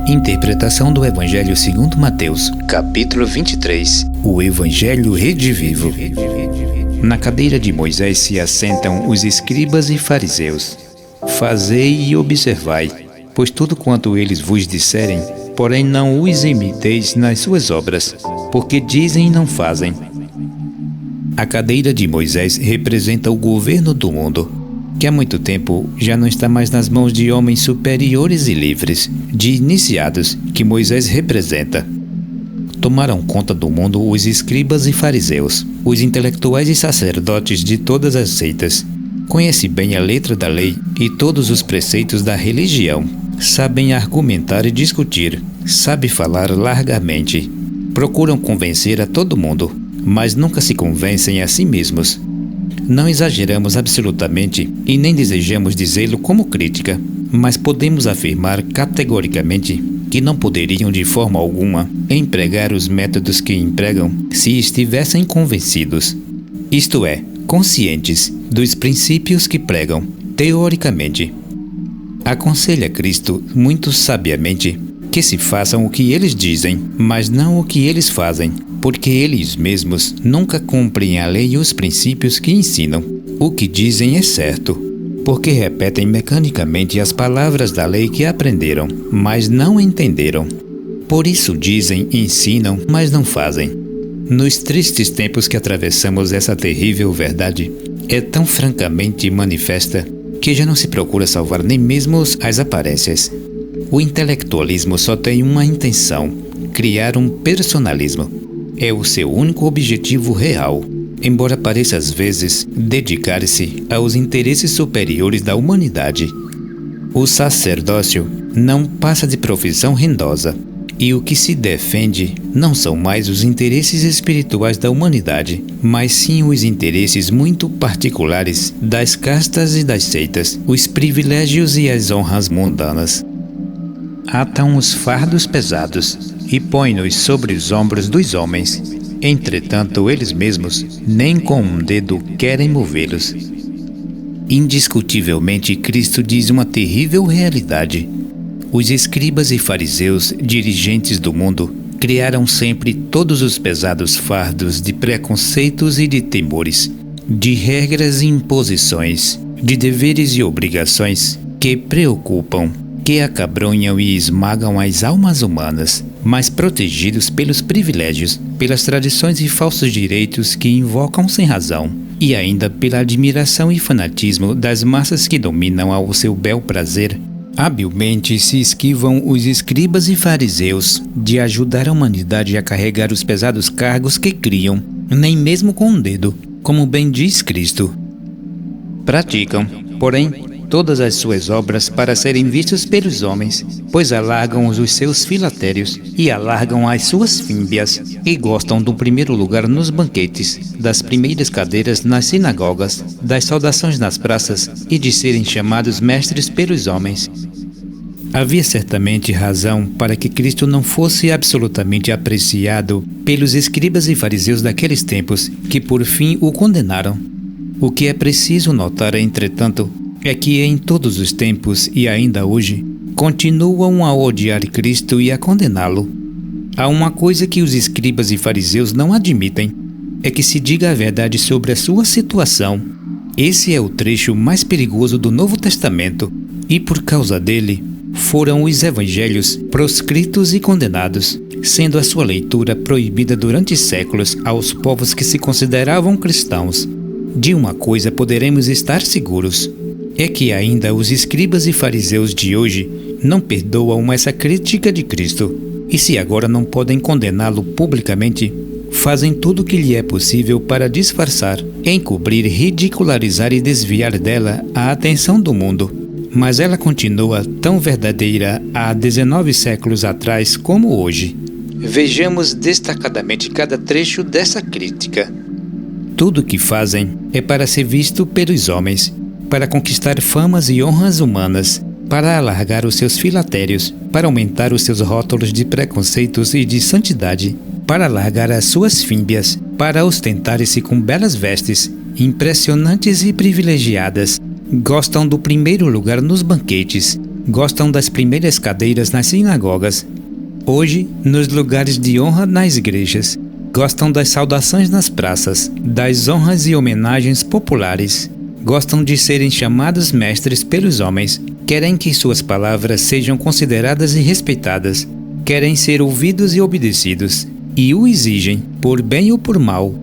Interpretação do Evangelho segundo Mateus, capítulo 23. O Evangelho redivivo. Na cadeira de Moisés se assentam os escribas e fariseus. Fazei e observai, pois tudo quanto eles vos disserem, porém não os imiteis nas suas obras, porque dizem e não fazem. A cadeira de Moisés representa o governo do mundo, que há muito tempo já não está mais nas mãos de homens superiores e livres, de iniciados, que Moisés representa. Tomaram conta do mundo os escribas e fariseus, os intelectuais e sacerdotes de todas as seitas. Conhecem bem a letra da lei e todos os preceitos da religião. Sabem argumentar e discutir, sabem falar largamente. Procuram convencer a todo mundo, mas nunca se convencem a si mesmos. Não exageramos absolutamente e nem desejamos dizê-lo como crítica, mas podemos afirmar categoricamente que não poderiam de forma alguma empregar os métodos que empregam se estivessem convencidos, isto é, conscientes dos princípios que pregam, teoricamente. Aconselha Cristo muito sabiamente que se façam o que eles dizem, mas não o que eles fazem, porque eles mesmos nunca cumprem a lei e os princípios que ensinam. O que dizem é certo, porque repetem mecanicamente as palavras da lei que aprenderam, mas não entenderam. Por isso dizem e ensinam, mas não fazem. Nos tristes tempos que atravessamos, essa terrível verdade é tão francamente manifesta que já não se procura salvar nem mesmo as aparências. O intelectualismo só tem uma intenção: criar um personalismo. É o seu único objetivo real, embora pareça às vezes dedicar-se aos interesses superiores da humanidade. O sacerdócio não passa de profissão rendosa, e o que se defende não são mais os interesses espirituais da humanidade, mas sim os interesses muito particulares das castas e das seitas, os privilégios e as honras mundanas. Atam os fardos pesados e põem-nos sobre os ombros dos homens. Entretanto, eles mesmos nem com um dedo querem movê-los. Indiscutivelmente, Cristo diz uma terrível realidade. Os escribas e fariseus, dirigentes do mundo, criaram sempre todos os pesados fardos de preconceitos e de temores, de regras e imposições, de deveres e obrigações que preocupam, que acabrunham e esmagam as almas humanas, mas protegidos pelos privilégios, pelas tradições e falsos direitos que invocam sem razão, e ainda pela admiração e fanatismo das massas que dominam ao seu bel prazer. Habilmente se esquivam os escribas e fariseus de ajudar a humanidade a carregar os pesados cargos que criam, nem mesmo com um dedo, como bem diz Cristo. Praticam, porém, todas as suas obras para serem vistos pelos homens, pois alargam os seus filatérios e alargam as suas fímbias, e gostam do primeiro lugar nos banquetes, das primeiras cadeiras nas sinagogas, das saudações nas praças e de serem chamados mestres pelos homens. Havia certamente razão para que Cristo não fosse absolutamente apreciado pelos escribas e fariseus daqueles tempos, que por fim o condenaram. O que é preciso notar, entretanto, é que em todos os tempos e ainda hoje, continuam a odiar Cristo e a condená-lo. Há uma coisa que os escribas e fariseus não admitem, é que se diga a verdade sobre a sua situação. Esse é o trecho mais perigoso do Novo Testamento, e por causa dele, foram os evangelhos proscritos e condenados, sendo a sua leitura proibida durante séculos aos povos que se consideravam cristãos. De uma coisa poderemos estar seguros: é que ainda os escribas e fariseus de hoje não perdoam essa crítica de Cristo, e se agora não podem condená-lo publicamente, fazem tudo o que lhe é possível para disfarçar, encobrir, ridicularizar e desviar dela a atenção do mundo. Mas ela continua tão verdadeira há 19 séculos atrás como hoje. Vejamos destacadamente cada trecho dessa crítica. Tudo o que fazem é para ser visto pelos homens, para conquistar famas e honras humanas, para alargar os seus filatérios, para aumentar os seus rótulos de preconceitos e de santidade, para alargar as suas fímbias, para ostentarem-se com belas vestes, impressionantes e privilegiadas. Gostam do primeiro lugar nos banquetes, Gostam das primeiras cadeiras nas sinagogas. Hoje, nos lugares de honra nas igrejas. Gostam das saudações nas praças, das honras e homenagens populares. Gostam de serem chamados mestres pelos homens. Querem que suas palavras sejam consideradas e respeitadas. Querem ser ouvidos e obedecidos. E o exigem, por bem ou por mal.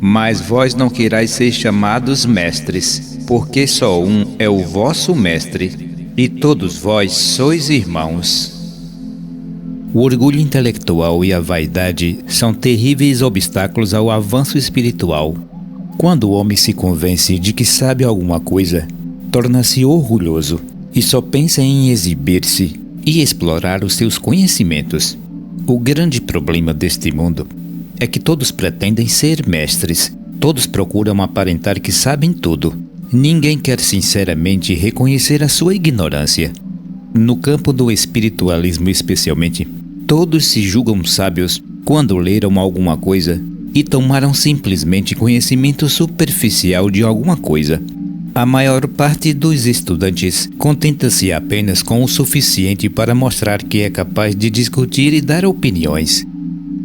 Mas vós não querais ser chamados mestres, porque só um é o vosso mestre, e todos vós sois irmãos. O orgulho intelectual e a vaidade são terríveis obstáculos ao avanço espiritual. Quando o homem se convence de que sabe alguma coisa, torna-se orgulhoso e só pensa em exibir-se e explorar os seus conhecimentos. O grande problema deste mundo é que todos pretendem ser mestres, todos procuram aparentar que sabem tudo. Ninguém quer sinceramente reconhecer a sua ignorância. No campo do espiritualismo especialmente, todos se julgam sábios quando leram alguma coisa e tomaram simplesmente conhecimento superficial de alguma coisa. A maior parte dos estudantes contenta-se apenas com o suficiente para mostrar que é capaz de discutir e dar opiniões.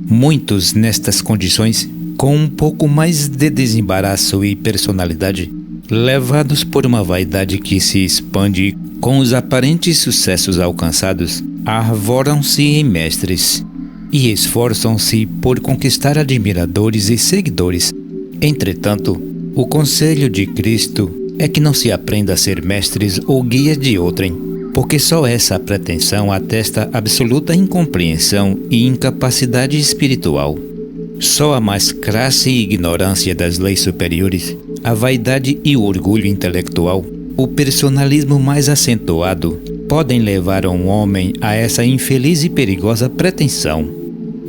Muitos, nestas condições, com um pouco mais de desembaraço e personalidade, levados por uma vaidade que se expande com os aparentes sucessos alcançados, arvoram-se em mestres e esforçam-se por conquistar admiradores e seguidores. Entretanto, o conselho de Cristo é que não se aprenda a ser mestres ou guias de outrem, porque só essa pretensão atesta absoluta incompreensão e incapacidade espiritual. Só a mais crassa ignorância das leis superiores, a vaidade e o orgulho intelectual, o personalismo mais acentuado, podem levar um homem a essa infeliz e perigosa pretensão.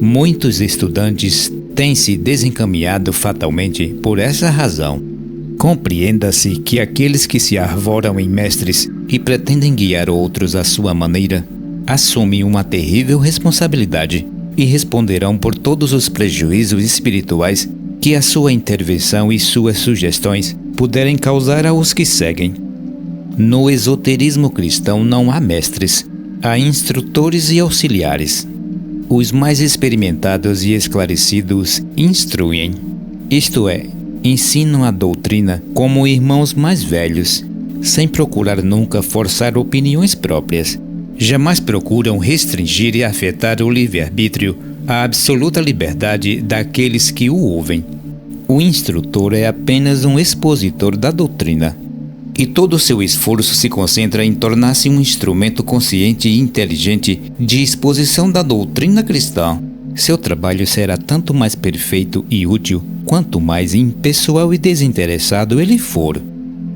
Muitos estudantes têm se desencaminhado fatalmente por essa razão. Compreenda-se que aqueles que se arvoram em mestres e pretendem guiar outros à sua maneira, assumem uma terrível responsabilidade e responderão por todos os prejuízos espirituais que a sua intervenção e suas sugestões puderem causar aos que seguem. No esoterismo cristão não há mestres, há instrutores e auxiliares. Os mais experimentados e esclarecidos instruem, isto é, ensinam a doutrina como irmãos mais velhos, sem procurar nunca forçar opiniões próprias. Jamais procuram restringir e afetar o livre-arbítrio, a absoluta liberdade daqueles que o ouvem. O instrutor é apenas um expositor da doutrina, e todo o seu esforço se concentra em tornar-se um instrumento consciente e inteligente de exposição da doutrina cristã. Seu trabalho será tanto mais perfeito e útil quanto mais impessoal e desinteressado ele for.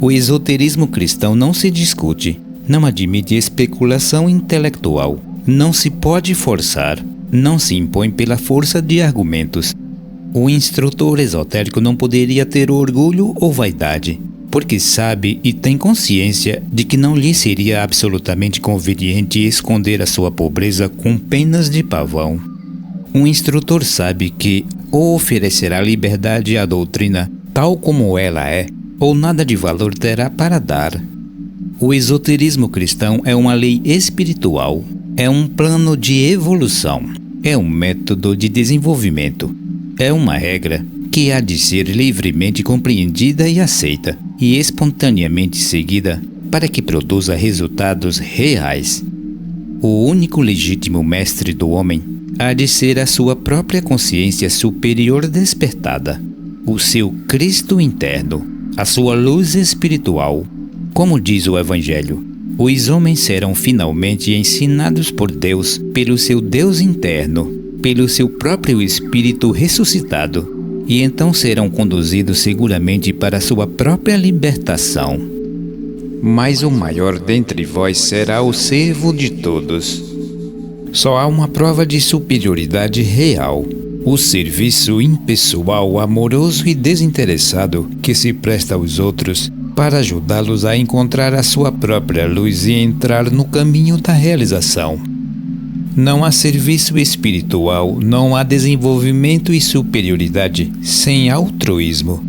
O esoterismo cristão não se discute, não admite especulação intelectual, não se pode forçar, não se impõe pela força de argumentos. O instrutor esotérico não poderia ter orgulho ou vaidade, porque sabe e tem consciência de que não lhe seria absolutamente conveniente esconder a sua pobreza com penas de pavão. Um instrutor sabe que ou oferecerá liberdade à doutrina tal como ela é, ou nada de valor terá para dar. O esoterismo cristão é uma lei espiritual, é um plano de evolução, é um método de desenvolvimento, é uma regra que há de ser livremente compreendida e aceita, e espontaneamente seguida para que produza resultados reais. O único legítimo mestre do homem há de ser a sua própria consciência superior despertada, o seu Cristo interno, a sua luz espiritual. Como diz o Evangelho, os homens serão finalmente ensinados por Deus pelo seu Deus interno, pelo seu próprio Espírito ressuscitado, e então serão conduzidos seguramente para a sua própria libertação. Mas o maior dentre vós será o servo de todos. Só há uma prova de superioridade real: o serviço impessoal, amoroso e desinteressado que se presta aos outros para ajudá-los a encontrar a sua própria luz e entrar no caminho da realização. Não há serviço espiritual, não há desenvolvimento e superioridade sem altruísmo.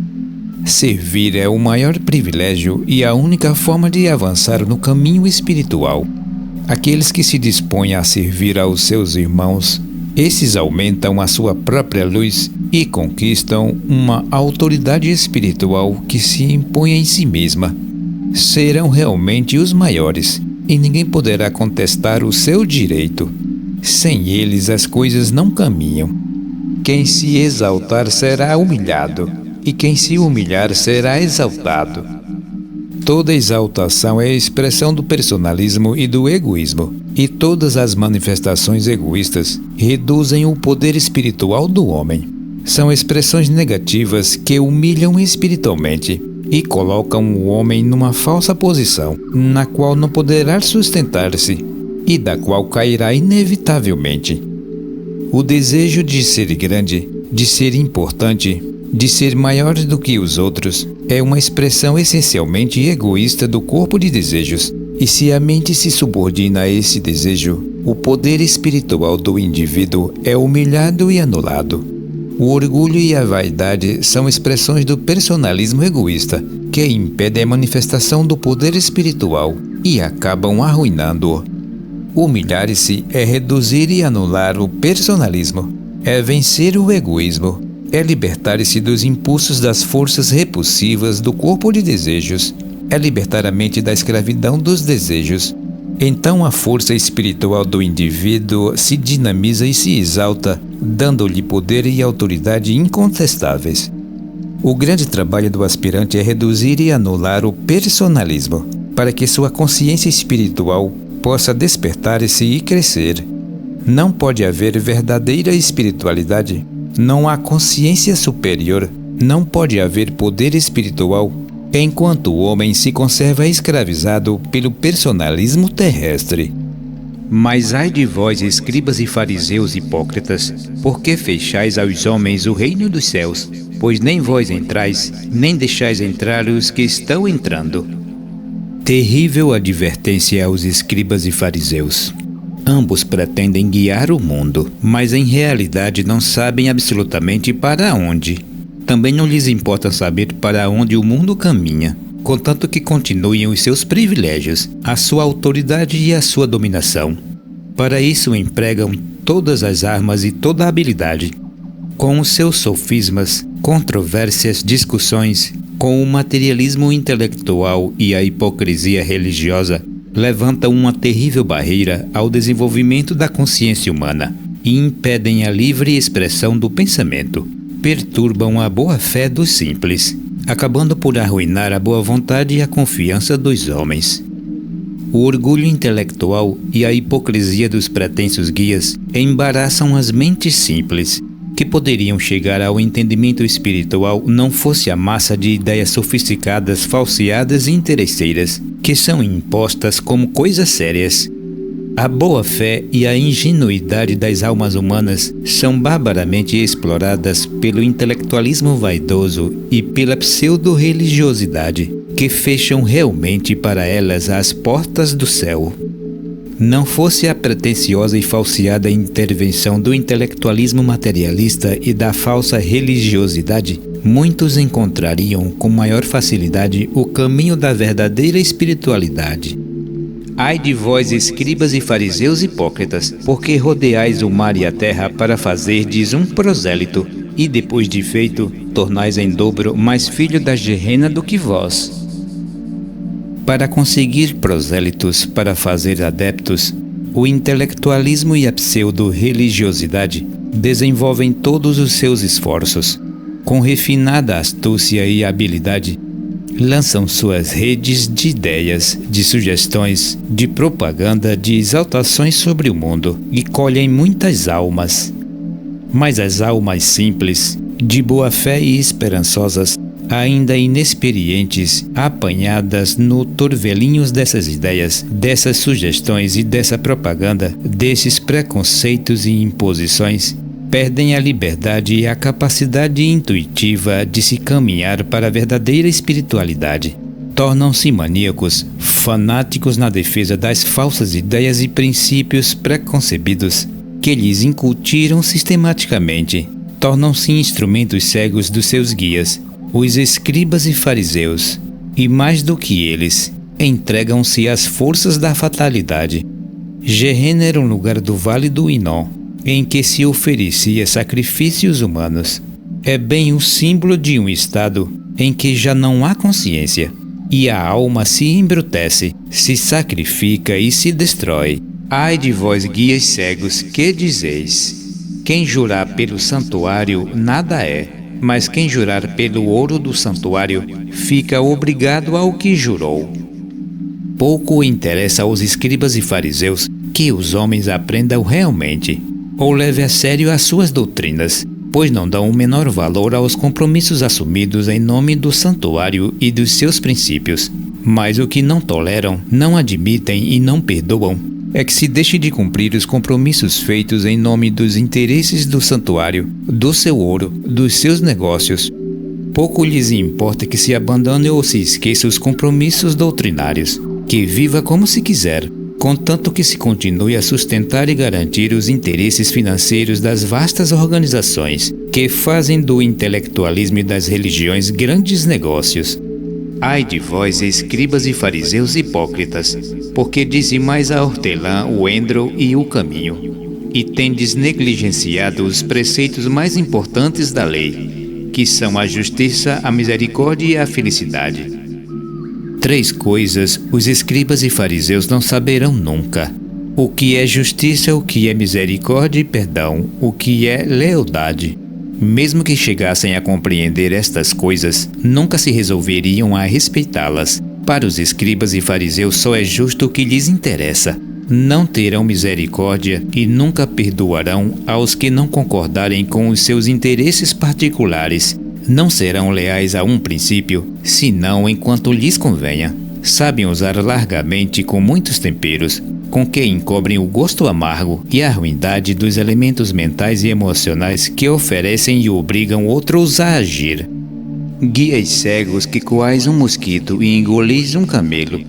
Servir é o maior privilégio e a única forma de avançar no caminho espiritual. Aqueles que se dispõem a servir aos seus irmãos, esses aumentam a sua própria luz e conquistam uma autoridade espiritual que se impõe em si mesma. Serão realmente os maiores, e ninguém poderá contestar o seu direito. Sem eles as coisas não caminham. Quem se exaltar será humilhado, e quem se humilhar será exaltado. Toda exaltação é a expressão do personalismo e do egoísmo, e todas as manifestações egoístas reduzem o poder espiritual do homem. São expressões negativas que humilham espiritualmente e colocam o homem numa falsa posição, na qual não poderá sustentar-se e da qual cairá inevitavelmente. O desejo de ser grande, de ser importante, de ser maior do que os outros, é uma expressão essencialmente egoísta do corpo de desejos, e se a mente se subordina a esse desejo, o poder espiritual do indivíduo é humilhado e anulado. O orgulho e a vaidade são expressões do personalismo egoísta, que impedem a manifestação do poder espiritual e acabam arruinando-o. Humilhar-se é reduzir e anular o personalismo, é vencer o egoísmo, é libertar-se dos impulsos das forças repulsivas do corpo de desejos, é libertar a mente da escravidão dos desejos. Então a força espiritual do indivíduo se dinamiza e se exalta, dando-lhe poder e autoridade incontestáveis. O grande trabalho do aspirante é reduzir e anular o personalismo, para que sua consciência espiritual possa despertar-se e crescer. Não pode haver verdadeira espiritualidade, não há consciência superior, não pode haver poder espiritual, enquanto o homem se conserva escravizado pelo personalismo terrestre. Mas ai de vós, escribas e fariseus hipócritas, porque fechais aos homens o reino dos céus? Pois nem vós entrais, nem deixais entrar os que estão entrando. Terrível advertência aos escribas e fariseus. Ambos pretendem guiar o mundo, mas em realidade não sabem absolutamente para onde. Também não lhes importa saber para onde o mundo caminha, contanto que continuem os seus privilégios, a sua autoridade e a sua dominação. Para isso empregam todas as armas e toda a habilidade. Com os seus sofismas, controvérsias, discussões, com o materialismo intelectual e a hipocrisia religiosa, levantam uma terrível barreira ao desenvolvimento da consciência humana e impedem a livre expressão do pensamento. Perturbam a boa-fé dos simples, acabando por arruinar a boa vontade e a confiança dos homens. O orgulho intelectual e a hipocrisia dos pretensos guias embaraçam as mentes simples, que poderiam chegar ao entendimento espiritual não fosse a massa de ideias sofisticadas, falseadas e interesseiras, que são impostas como coisas sérias. A boa-fé e a ingenuidade das almas humanas são barbaramente exploradas pelo intelectualismo vaidoso e pela pseudo-religiosidade, que fecham realmente para elas as portas do céu. Não fosse a pretensiosa e falseada intervenção do intelectualismo materialista e da falsa religiosidade, muitos encontrariam com maior facilidade o caminho da verdadeira espiritualidade. Ai de vós, escribas e fariseus hipócritas, porque rodeais o mar e a terra para fazerdes um prosélito, e depois de feito, tornais em dobro mais filho da Gerena do que vós. Para conseguir prosélitos, para fazer adeptos, o intelectualismo e a pseudo-religiosidade desenvolvem todos os seus esforços. Com refinada astúcia e habilidade, lançam suas redes de ideias, de sugestões, de propaganda, de exaltações sobre o mundo e colhem muitas almas. Mas as almas simples, de boa fé e esperançosas, ainda inexperientes, apanhadas no torvelinhos dessas ideias, dessas sugestões e dessa propaganda, desses preconceitos e imposições, perdem a liberdade e a capacidade intuitiva de se caminhar para a verdadeira espiritualidade. Tornam-se maníacos, fanáticos na defesa das falsas ideias e princípios preconcebidos que lhes incutiram sistematicamente. Tornam-se instrumentos cegos dos seus guias, os escribas e fariseus, e mais do que eles, entregam-se às forças da fatalidade. Gehenna era um lugar do Vale do Inom, em que se oferecia sacrifícios humanos. É bem o símbolo de um estado em que já não há consciência, e a alma se embrutece, se sacrifica e se destrói. Ai de vós, guias cegos, que dizeis? Quem jurar pelo santuário nada é, mas quem jurar pelo ouro do santuário fica obrigado ao que jurou. Pouco interessa aos escribas e fariseus que os homens aprendam realmente, ou levem a sério as suas doutrinas, pois não dão o menor valor aos compromissos assumidos em nome do santuário e dos seus princípios. Mas o que não toleram, não admitem e não perdoam é que se deixe de cumprir os compromissos feitos em nome dos interesses do santuário, do seu ouro, dos seus negócios. Pouco lhes importa que se abandone ou se esqueça os compromissos doutrinários, que viva como se quiser, contanto que se continue a sustentar e garantir os interesses financeiros das vastas organizações que fazem do intelectualismo e das religiões grandes negócios. Ai de vós, escribas e fariseus hipócritas, porque dizimais a hortelã, o endro e o caminho, e tendes negligenciado os preceitos mais importantes da lei, que são a justiça, a misericórdia e a felicidade. 3 coisas os escribas e fariseus não saberão nunca: o que é justiça, o que é misericórdia e perdão, o que é lealdade. Mesmo que chegassem a compreender estas coisas, nunca se resolveriam a respeitá-las. Para os escribas e fariseus só é justo o que lhes interessa. Não terão misericórdia e nunca perdoarão aos que não concordarem com os seus interesses particulares. Não serão leais a um princípio, senão enquanto lhes convenha. Sabem usar largamente com muitos temperos, com que encobrem o gosto amargo e a ruindade dos elementos mentais e emocionais que oferecem e obrigam outros a agir. Guias cegos que coais um mosquito e engolis um camelo.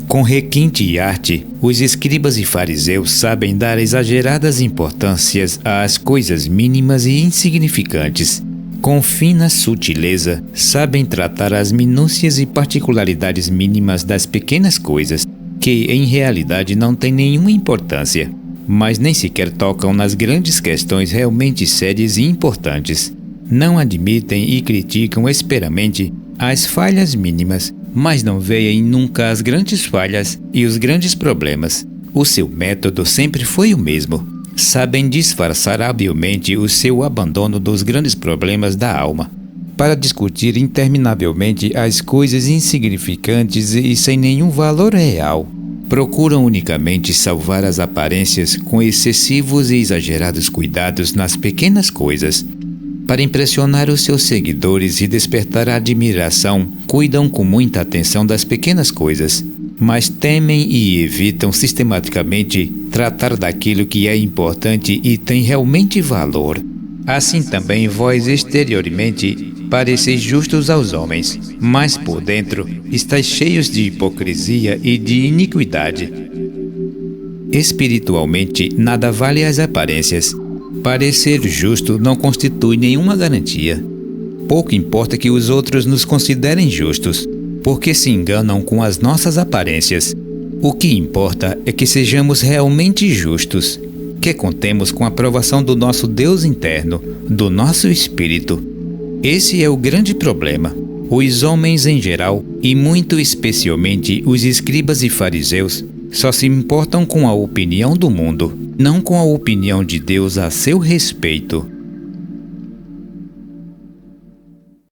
Com requinte e arte, os escribas e fariseus sabem dar exageradas importâncias às coisas mínimas e insignificantes. Com fina sutileza, sabem tratar as minúcias e particularidades mínimas das pequenas coisas, que em realidade não têm nenhuma importância, mas nem sequer tocam nas grandes questões realmente sérias e importantes. Não admitem e criticam asperamente as falhas mínimas, mas não veem nunca as grandes falhas e os grandes problemas. O seu método sempre foi o mesmo. Sabem disfarçar habilmente o seu abandono dos grandes problemas da alma, para discutir interminavelmente as coisas insignificantes e sem nenhum valor real. Procuram unicamente salvar as aparências com excessivos e exagerados cuidados nas pequenas coisas. Para impressionar os seus seguidores e despertar a admiração, cuidam com muita atenção das pequenas coisas, mas temem e evitam sistematicamente tratar daquilo que é importante e tem realmente valor. Assim também vós exteriormente pareceis justos aos homens, mas por dentro estáis cheios de hipocrisia e de iniquidade. Espiritualmente, nada vale as aparências. Parecer justo não constitui nenhuma garantia. Pouco importa que os outros nos considerem justos, porque se enganam com as nossas aparências. O que importa é que sejamos realmente justos, que contemos com a aprovação do nosso Deus interno, do nosso espírito. Esse é o grande problema. Os homens em geral, e muito especialmente os escribas e fariseus, só se importam com a opinião do mundo, não com a opinião de Deus a seu respeito.